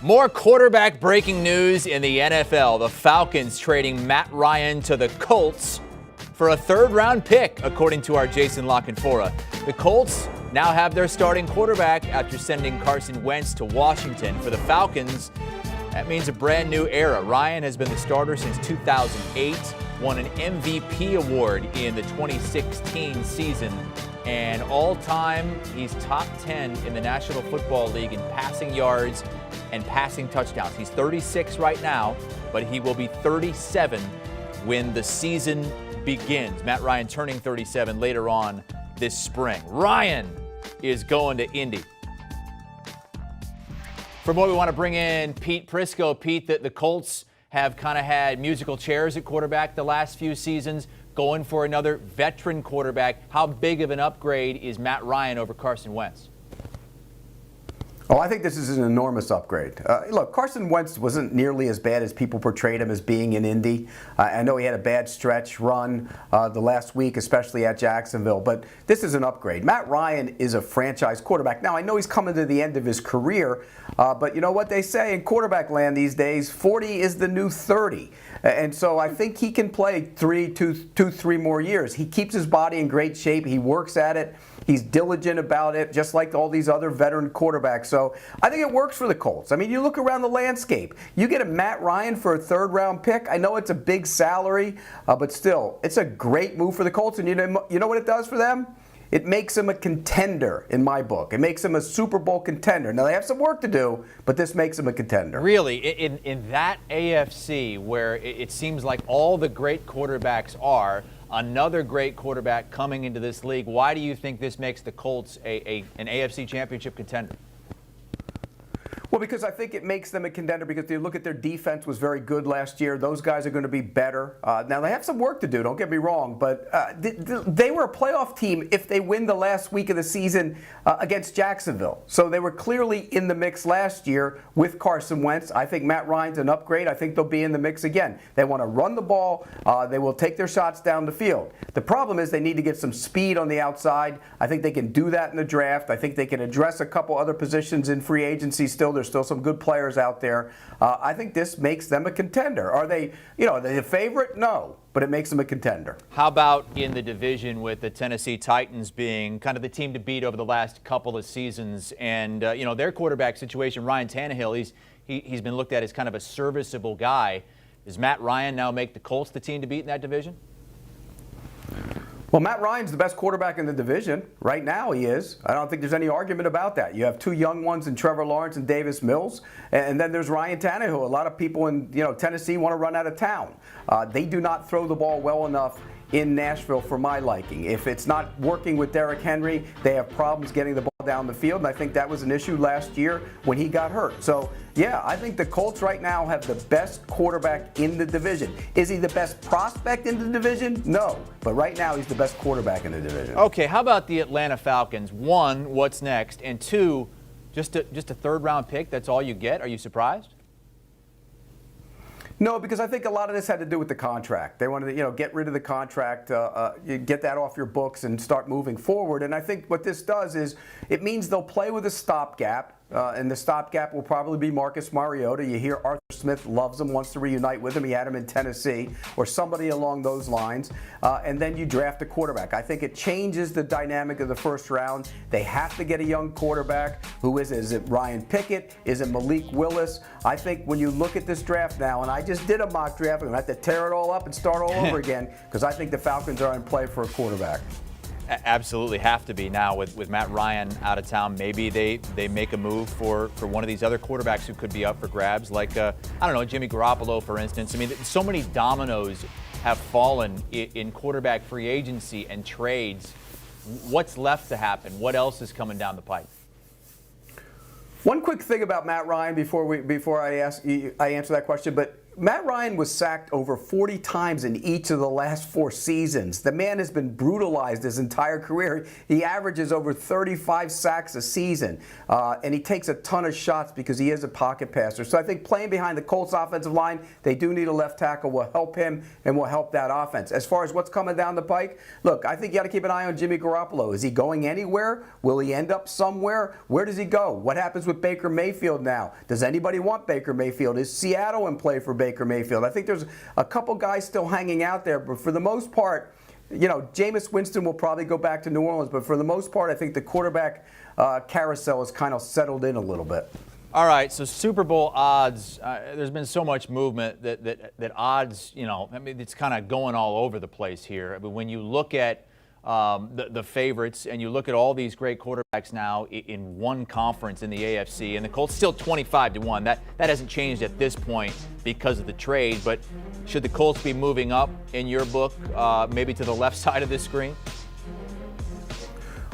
More quarterback breaking news in the NFL. The Falcons trading Matt Ryan to the Colts for a third-round pick, according to our Jason Lockenfora. The Colts now have their starting quarterback after sending Carson Wentz to Washington. For the Falcons, that means a brand new era. Ryan has been the starter since 2008, won an MVP award in the 2016 season, and all-time, he's top 10 in the National Football League in passing yards and passing touchdowns. He's 36 right now, but he will be 37 when the season begins. Matt Ryan turning 37 later on this spring. Ryan is going to Indy. For more, we want to bring in Pete Prisco. Pete, the Colts have kind of had musical chairs at quarterback the last few seasons, going for another veteran quarterback. How big of an upgrade is Matt Ryan over Carson Wentz? Oh, I think this is an enormous upgrade. Look, Carson Wentz wasn't nearly as bad as people portrayed him as being in Indy. I know he had a bad stretch run the last week, especially at Jacksonville, but this is an upgrade. Matt Ryan is a franchise quarterback. Now, I know he's coming to the end of his career, but you know what they say in quarterback land these days, 40 is the new 30. And so I think he can play three more years. He keeps his body in great shape. He works at it. He's diligent about it, just like all these other veteran quarterbacks. So I think it works for the Colts. I mean, you look around the landscape. You get a Matt Ryan for a third-round pick. I know it's a big salary, but still, it's a great move for the Colts. And you know what it does for them? It makes them a contender in my book. It makes them a Super Bowl contender. Now, they have some work to do, but this makes them a contender. Really, in that AFC where it seems like all the great quarterbacks are, another great quarterback coming into this league, why do you think this makes the Colts an AFC championship contender? Well, because I think it makes them a contender because if you look at their defense was very good last year. Those guys are going to be better. Now, they have some work to do, don't get me wrong, but they were a playoff team if they win the last week of the season against Jacksonville. So they were clearly in the mix last year with Carson Wentz. I think Matt Ryan's an upgrade. I think they'll be in the mix again. They want to run the ball. They will take their shots down the field. The problem is they need to get some speed on the outside. I think they can do that in the draft. I think they can address a couple other positions in free agency still. There's still some good players out there. I think this makes them a contender. Are they the favorite? No, but it makes them a contender. How about in the division with the Tennessee Titans being kind of the team to beat over the last couple of seasons, and their quarterback situation, Ryan Tannehill, he's been looked at as kind of a serviceable guy. Does Matt Ryan now make the Colts the team to beat in that division? Well, Matt Ryan's the best quarterback in the division. Right now he is. I don't think there's any argument about that. You have two young ones in Trevor Lawrence and Davis Mills, and then there's Ryan Tannehill. A lot of people in Tennessee want to run out of town. They do not throw the ball well enough in Nashville for my liking. If it's not working with Derrick Henry, they have problems getting the ball down the field, and I think that was an issue last year when he got hurt. So, yeah, I think the Colts right now have the best quarterback in the division. Is he the best prospect in the division? No, but right now he's the best quarterback in the division. Okay, how about the Atlanta Falcons? One, what's next? And two, just a third-round pick, that's all you get? Are you surprised? No, because I think a lot of this had to do with the contract. They wanted to, get rid of the contract, get that off your books, and start moving forward. And I think what this does is it means they'll play with a stopgap. And the stopgap will probably be Marcus Mariota. You hear Arthur Smith loves him, wants to reunite with him. He had him in Tennessee or somebody along those lines. And then you draft a quarterback. I think it changes the dynamic of the first round. They have to get a young quarterback. Who is it? Is it Ryan Pickett? Is it Malik Willis? I think when you look at this draft now, and I just did a mock draft, I'm going to have to tear it all up and start all over again because I think the Falcons are in play for a quarterback. Absolutely have to be now with Matt Ryan out of town. Maybe they make a move for one of these other quarterbacks who could be up for grabs, like, Jimmy Garoppolo, for instance. I mean, so many dominoes have fallen in quarterback free agency and trades. What's left to happen? What else is coming down the pipe? One quick thing about Matt Ryan before I answer that question, but Matt Ryan was sacked over 40 times in each of the last 4 seasons. The man has been brutalized his entire career. He averages over 35 sacks a season, and he takes a ton of shots because he is a pocket passer. So I think playing behind the Colts offensive line, they do need a left tackle, will help him and will help that offense. As far as what's coming down the pike, look, I think you got to keep an eye on Jimmy Garoppolo. Is he going anywhere? Will he end up somewhere? Where does he go? What happens with Baker Mayfield now? Does anybody want Baker Mayfield? Is Seattle in play for Baker Mayfield? I think there's a couple guys still hanging out there, but for the most part, you know, Jameis Winston will probably go back to New Orleans, but for the most part, I think the quarterback carousel has kind of settled in a little bit. All right, so Super Bowl odds, there's been so much movement that odds, you know, I mean, it's kind of going all over the place here. I mean, when you look at the favorites and you look at all these great quarterbacks now in one conference in the AFC, and the Colts still 25-1. That hasn't changed at this point because of the trade, but should the Colts be moving up in your book, maybe to the left side of this screen?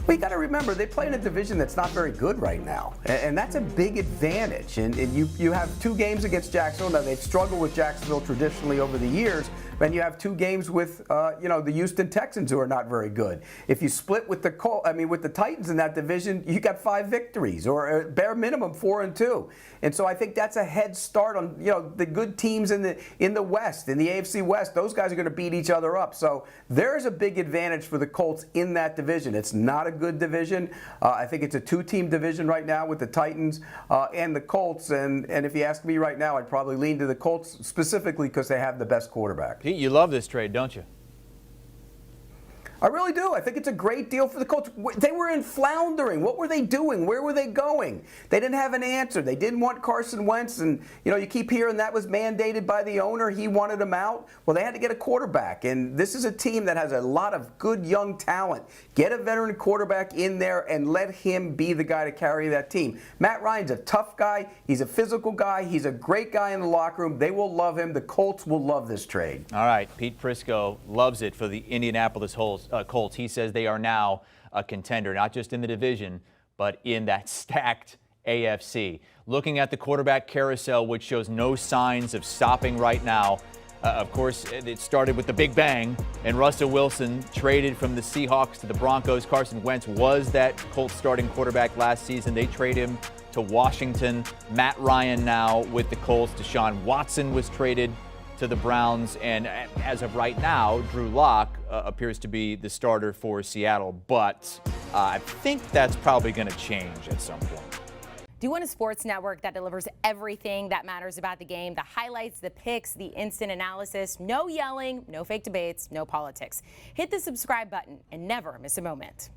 Well, you got to remember, they play in a division that's not very good right now, and that's a big advantage. And you have 2 games against Jacksonville. Now, they've struggled with Jacksonville traditionally over the years, but you have 2 games with, the Houston Texans, who are not very good. If you split with the Titans in that division, you got 5 victories, or bare minimum 4-2. And so I think that's a head start on, the good teams in the West, in the AFC West. Those guys are going to beat each other up. So there's a big advantage for the Colts in that division. It's not a good division. I think it's a 2-team division right now with the Titans and the Colts. And if you ask me right now, I'd probably lean to the Colts specifically because they have the best quarterback. Pete, you love this trade, don't you? I really do. I think it's a great deal for the Colts. They were in floundering. What were they doing? Where were they going? They didn't have an answer. They didn't want Carson Wentz, and you keep hearing that was mandated by the owner. He wanted him out. Well, they had to get a quarterback, and this is a team that has a lot of good young talent. Get a veteran quarterback in there and let him be the guy to carry that team. Matt Ryan's a tough guy. He's a physical guy. He's a great guy in the locker room. They will love him. The Colts will love this trade. All right, Pete Prisco loves it for the Indianapolis Colts. He says they are now a contender, not just in the division, but in that stacked AFC. Looking at the quarterback carousel, which shows no signs of stopping right now. Of course, it started with the big bang, and Russell Wilson traded from the Seahawks to the Broncos. Carson Wentz was that Colts starting quarterback last season. They trade him to Washington. Matt Ryan now with the Colts. Deshaun Watson was traded to the Browns, and as of right now, Drew Lock appears to be the starter for Seattle, but I think that's probably going to change at some point. Do you want a sports network that delivers everything that matters about the game? The highlights, the picks, the instant analysis, no yelling, no fake debates, no politics. Hit the subscribe button and never miss a moment.